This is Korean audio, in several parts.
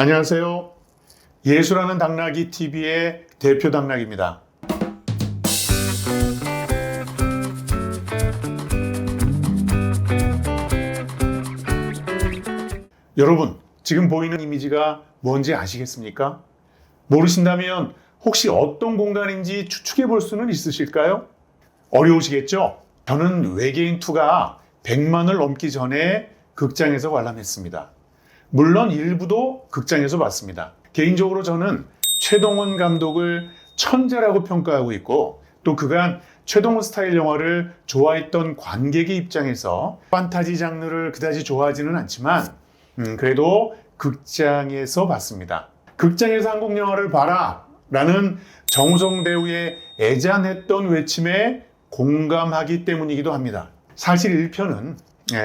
안녕하세요. 예술하는 당나귀 TV의 대표 당나귀입니다. 여러분, 지금 보이는 이미지가 뭔지 아시겠습니까? 모르신다면 혹시 어떤 공간인지 추측해 볼 수는 있으실까요? 어려우시겠죠? 저는 외계인2가 100만을 넘기 전에 극장에서 관람했습니다. 물론 일부도 극장에서 봤습니다. 개인적으로 저는 최동원 감독을 천재라고 평가하고 있고, 또 그간 최동원 스타일 영화를 좋아했던 관객의 입장에서 판타지 장르를 그다지 좋아하지는 않지만 그래도 극장에서 봤습니다. 극장에서 한국 영화를 봐라 라는 정우성 배우의 애잔했던 외침에 공감하기 때문이기도 합니다. 사실 1편은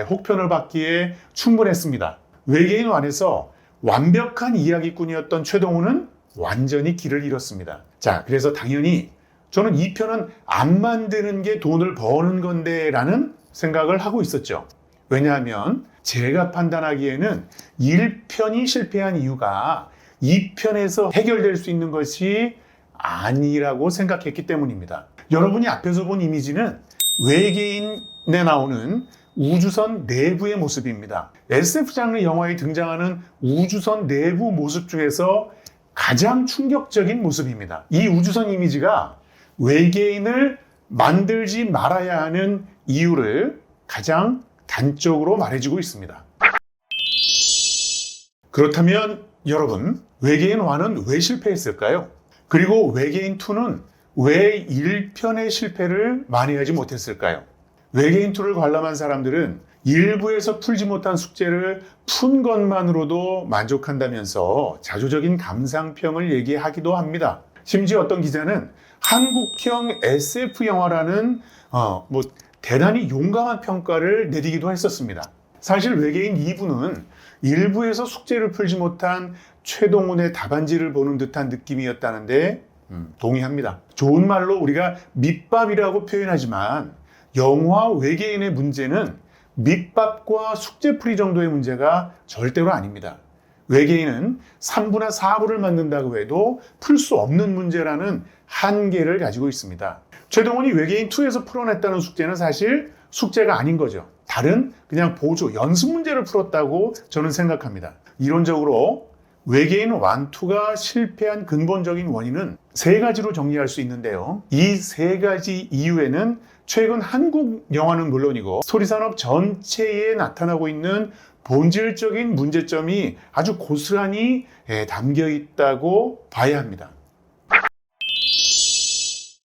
혹편을 받기에 충분했습니다. 외계인 안에서 완벽한 이야기꾼이었던 최동훈은 완전히 길을 잃었습니다. 자, 그래서 당연히 저는 2편은 안 만드는 게 돈을 버는 건데 라는 생각을 하고 있었죠. 왜냐하면 제가 판단하기에는 1편이 실패한 이유가 2편에서 해결될 수 있는 것이 아니라고 생각했기 때문입니다. 여러분이 앞에서 본 이미지는 외계인에 나오는 우주선 내부의 모습입니다. SF 장르 영화에 등장하는 우주선 내부 모습 중에서 가장 충격적인 모습입니다. 이 우주선 이미지가 외계인을 만들지 말아야 하는 이유를 가장 단적으로 말해주고 있습니다. 그렇다면 여러분, 외계인 1은 왜 실패했을까요? 그리고 외계인 2는 왜 1편의 실패를 만회하지 못했을까요? 외계인2를 관람한 사람들은 일부에서 풀지 못한 숙제를 푼 것만으로도 만족한다면서 자조적인 감상평을 얘기하기도 합니다. 심지어 어떤 기자는 한국형 SF 영화라는 대단히 용감한 평가를 내리기도 했었습니다. 사실 외계인 2부는 일부에서 숙제를 풀지 못한 최동훈의 답안지를 보는 듯한 느낌이었다는데 동의합니다. 좋은 말로 우리가 밑밥이라고 표현하지만 영화 외계인의 문제는 밑밥과 숙제풀이 정도의 문제가 절대로 아닙니다. 외계인은 3부나 4부를 만든다고 해도 풀 수 없는 문제라는 한계를 가지고 있습니다. 최동원이 외계인2에서 풀어냈다는 숙제는 사실 숙제가 아닌 거죠. 다른 그냥 보조, 연습 문제를 풀었다고 저는 생각합니다. 이론적으로 외계인 1, 2가 실패한 근본적인 원인은 3가지로 정리할 수 있는데요. 이 3가지 이유에는 최근 한국 영화는 물론이고 스토리 산업 전체에 나타나고 있는 본질적인 문제점이 아주 고스란히 담겨 있다고 봐야 합니다.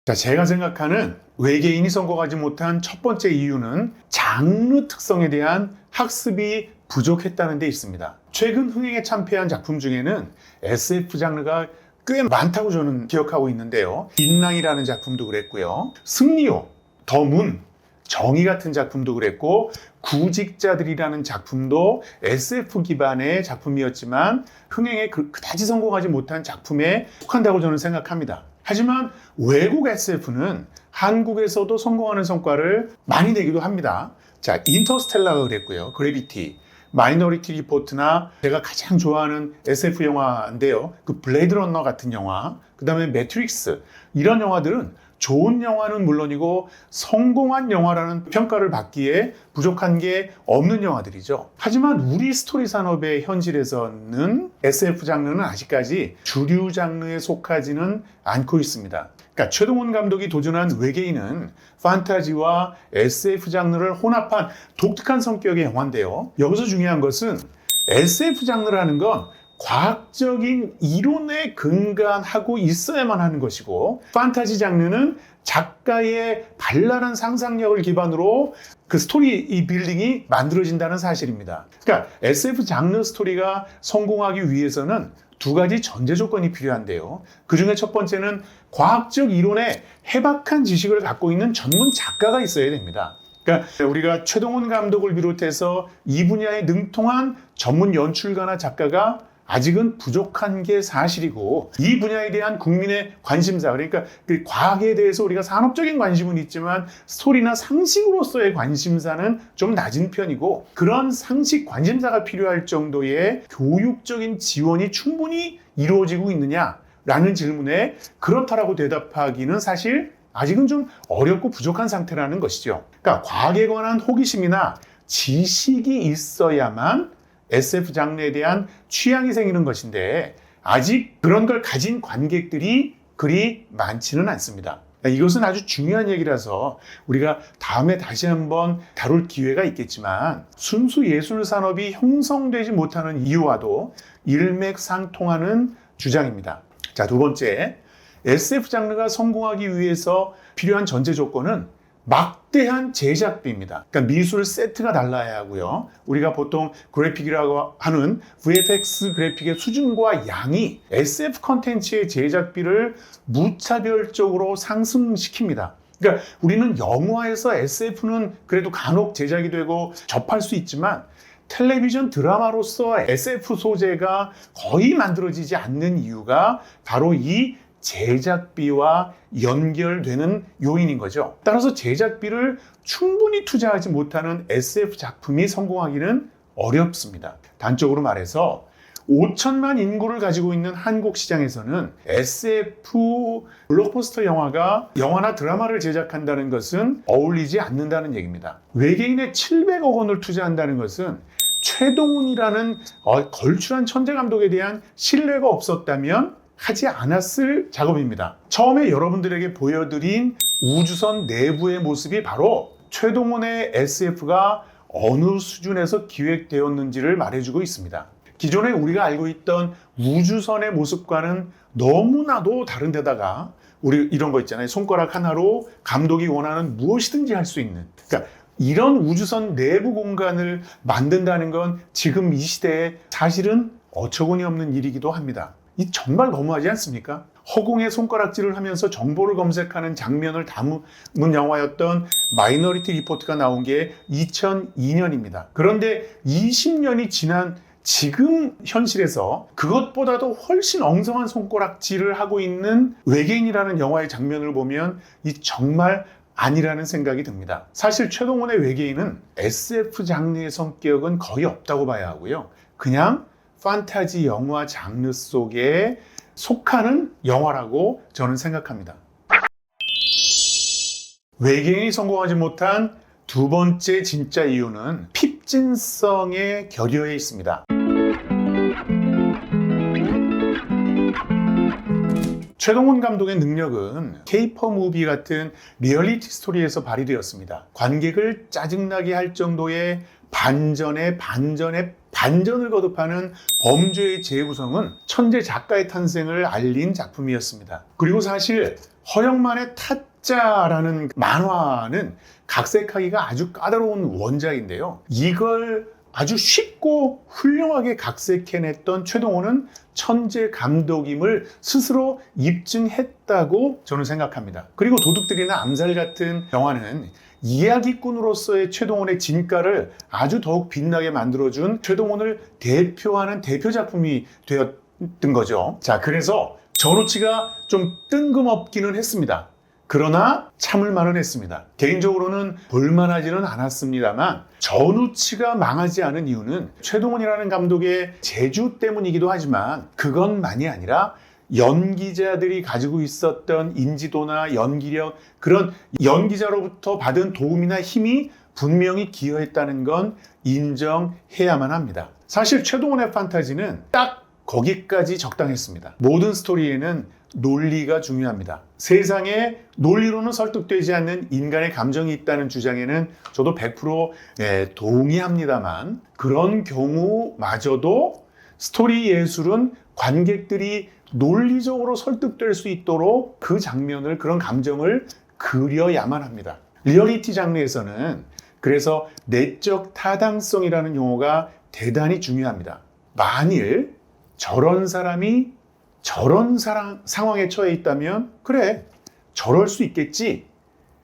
자, 제가 생각하는 외계인이 성공하지 못한 첫 번째 이유는 장르 특성에 대한 학습이 부족했다는 데 있습니다. 최근 흥행에 참패한 작품 중에는 SF 장르가 꽤 많다고 저는 기억하고 있는데요. 인랑이라는 작품도 그랬고요. 승리호, 더문, 정의 같은 작품도 그랬고, 구직자들이라는 작품도 SF 기반의 작품이었지만 흥행에 그다지 성공하지 못한 작품에 속한다고 저는 생각합니다. 하지만 외국 SF는 한국에서도 성공하는 성과를 많이 내기도 합니다. 자, 인터스텔라가 그랬고요. 그래비티, 마이너리티 리포트나 제가 가장 좋아하는 SF 영화인데요. 그 블레이드 러너 같은 영화, 그 다음에 매트릭스, 이런 영화들은 좋은 영화는 물론이고 성공한 영화라는 평가를 받기에 부족한 게 없는 영화들이죠. 하지만 우리 스토리 산업의 현실에서는 SF 장르는 아직까지 주류 장르에 속하지는 않고 있습니다. 그러니까 최동원 감독이 도전한 외계인은 판타지와 SF 장르를 혼합한 독특한 성격의 영화인데요. 여기서 중요한 것은 SF 장르라는 건 과학적인 이론에 근간하고 있어야만 하는 것이고, 판타지 장르는 작가의 발랄한 상상력을 기반으로 그 스토리 빌딩이 만들어진다는 사실입니다. 그러니까 SF 장르 스토리가 성공하기 위해서는 2가지 전제 조건이 필요한데요. 그 중에 첫 번째는 과학적 이론에 해박한 지식을 갖고 있는 전문 작가가 있어야 됩니다. 그러니까 우리가 최동원 감독을 비롯해서 이 분야에 능통한 전문 연출가나 작가가 아직은 부족한 게 사실이고, 이 분야에 대한 국민의 관심사, 그러니까 그 과학에 대해서 우리가 산업적인 관심은 있지만 스토리나 상식으로서의 관심사는 좀 낮은 편이고, 그런 상식 관심사가 필요할 정도의 교육적인 지원이 충분히 이루어지고 있느냐라는 질문에 그렇다라고 대답하기는 사실 아직은 좀 어렵고 부족한 상태라는 것이죠. 그러니까 과학에 관한 호기심이나 지식이 있어야만 SF 장르에 대한 취향이 생기는 것인데, 아직 그런 걸 가진 관객들이 그리 많지는 않습니다. 이것은 아주 중요한 얘기라서 우리가 다음에 다시 한번 다룰 기회가 있겠지만, 순수 예술 산업이 형성되지 못하는 이유와도 일맥상통하는 주장입니다. 자, 두 번째, SF 장르가 성공하기 위해서 필요한 전제 조건은 막대한 제작비입니다. 그러니까 미술 세트가 달라야 하고요. 우리가 보통 그래픽이라고 하는 VFX 그래픽의 수준과 양이 SF 컨텐츠의 제작비를 무차별적으로 상승시킵니다. 그러니까 우리는 영화에서 SF는 그래도 간혹 제작이 되고 접할 수 있지만, 텔레비전 드라마로서 SF 소재가 거의 만들어지지 않는 이유가 바로 이 제작비와 연결되는 요인인 거죠. 따라서 제작비를 충분히 투자하지 못하는 SF 작품이 성공하기는 어렵습니다. 단적으로 말해서 5천만 인구를 가지고 있는 한국 시장에서는 SF 블록버스터 영화나 드라마를 제작한다는 것은 어울리지 않는다는 얘기입니다. 외계인에 700억 원을 투자한다는 것은 최동훈이라는 걸출한 천재 감독에 대한 신뢰가 없었다면 하지 않았을 작업입니다. 처음에 여러분들에게 보여드린 우주선 내부의 모습이 바로 최동훈의 SF가 어느 수준에서 기획되었는지를 말해주고 있습니다. 기존에 우리가 알고 있던 우주선의 모습과는 너무나도 다른 데다가, 우리 이런 거 있잖아요. 손가락 하나로 감독이 원하는 무엇이든지 할 수 있는. 그러니까 이런 우주선 내부 공간을 만든다는 건 지금 이 시대에 사실은 어처구니 없는 일이기도 합니다. 이 정말 너무하지 않습니까? 허공에 손가락질을 하면서 정보를 검색하는 장면을 담은 영화였던 마이너리티 리포트가 나온 게 2002년입니다. 그런데 20년이 지난 지금 현실에서 그것보다도 훨씬 엉성한 손가락질을 하고 있는 외계인이라는 영화의 장면을 보면 이 정말 아니라는 생각이 듭니다. 사실 최동훈의 외계인은 SF 장르의 성격은 거의 없다고 봐야 하고요. 그냥 판타지 영화 장르 속에 속하는 영화라고 저는 생각합니다. 외계인이 성공하지 못한 두 번째 진짜 이유는 핍진성의 결여에 있습니다. 최동훈 감독의 능력은 케이퍼 무비 같은 리얼리티 스토리에서 발휘되었습니다. 관객을 짜증나게 할 정도의 반전에 반전을 거듭하는 범죄의 재구성은 천재 작가의 탄생을 알린 작품이었습니다. 그리고 사실 허영만의 타짜라는 만화는 각색하기가 아주 까다로운 원작인데요. 이걸 아주 쉽고 훌륭하게 각색해냈던 최동훈은 천재 감독임을 스스로 입증했다고 저는 생각합니다. 그리고 도둑들이나 암살 같은 영화는 이야기꾼으로서의 최동훈의 진가를 아주 더욱 빛나게 만들어준 최동훈을 대표하는 대표 작품이 되었던 거죠. 자, 그래서 전우치가 좀 뜬금없기는 했습니다. 그러나 참을 만은 했습니다. 개인적으로는 볼만하지는 않았습니다만, 전우치가 망하지 않은 이유는 최동훈이라는 감독의 재주 때문이기도 하지만, 그것만이 아니라 연기자들이 가지고 있었던 인지도나 연기력, 그런 연기자로부터 받은 도움이나 힘이 분명히 기여했다는 건 인정해야만 합니다. 사실 최동훈의 판타지는 딱 거기까지 적당했습니다. 모든 스토리에는 논리가 중요합니다. 세상에 논리로는 설득되지 않는 인간의 감정이 있다는 주장에는 저도 100% 동의합니다만, 그런 경우마저도 스토리 예술은 관객들이 논리적으로 설득될 수 있도록 그 장면을, 그런 감정을 그려야만 합니다. 리얼리티 장르에서는 그래서 내적 타당성이라는 용어가 대단히 중요합니다. 만일 저런 사람이 저런 상황에 처해 있다면 그래, 저럴 수 있겠지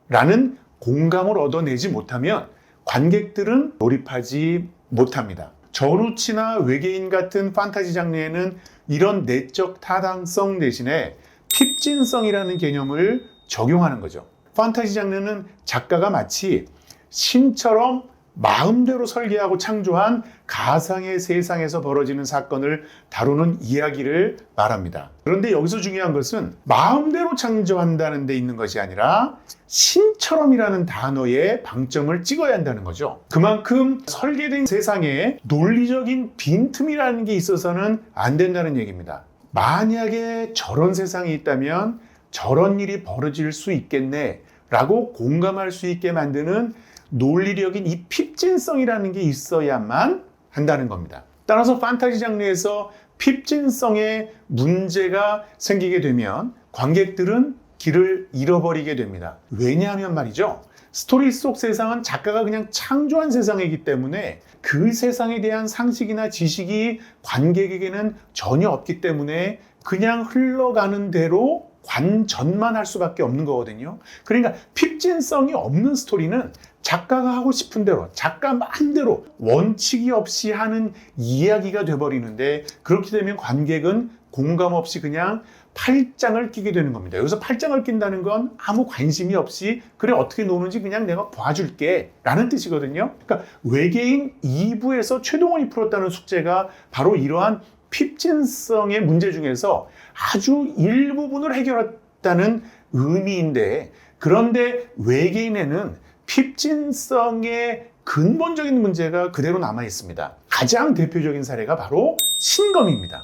라는 공감을 얻어내지 못하면 관객들은 몰입하지 못합니다. 전우치나 외계인 같은 판타지 장르에는 이런 내적 타당성 대신에 핍진성이라는 개념을 적용하는 거죠. 판타지 장르는 작가가 마치 신처럼 마음대로 설계하고 창조한 가상의 세상에서 벌어지는 사건을 다루는 이야기를 말합니다. 그런데 여기서 중요한 것은 마음대로 창조한다는 데 있는 것이 아니라 신처럼이라는 단어에 방점을 찍어야 한다는 거죠. 그만큼 설계된 세상에 논리적인 빈틈이라는 게 있어서는 안 된다는 얘기입니다. 만약에 저런 세상이 있다면 저런 일이 벌어질 수 있겠네 라고 공감할 수 있게 만드는 논리력인 이 핍진성이라는 게 있어야만 한다는 겁니다. 따라서 판타지 장르에서 핍진성에 문제가 생기게 되면 관객들은 길을 잃어버리게 됩니다. 왜냐하면 말이죠. 스토리 속 세상은 작가가 그냥 창조한 세상이기 때문에 그 세상에 대한 상식이나 지식이 관객에게는 전혀 없기 때문에 그냥 흘러가는 대로 관전만 할 수밖에 없는 거거든요. 그러니까 핍진성이 없는 스토리는 작가가 하고 싶은 대로, 작가 마음대로 원칙이 없이 하는 이야기가 돼버리는데, 그렇게 되면 관객은 공감 없이 그냥 팔짱을 끼게 되는 겁니다. 여기서 팔짱을 낀다는 건 아무 관심이 없이 그래 어떻게 노는지 그냥 내가 봐줄게 라는 뜻이거든요. 그러니까 외계인 2부에서 최동원이 풀었다는 숙제가 바로 이러한 핍진성의 문제 중에서 아주 일부분을 해결했다는 의미인데, 그런데 외계인에는 핍진성의 근본적인 문제가 그대로 남아 있습니다. 가장 대표적인 사례가 바로 신검입니다.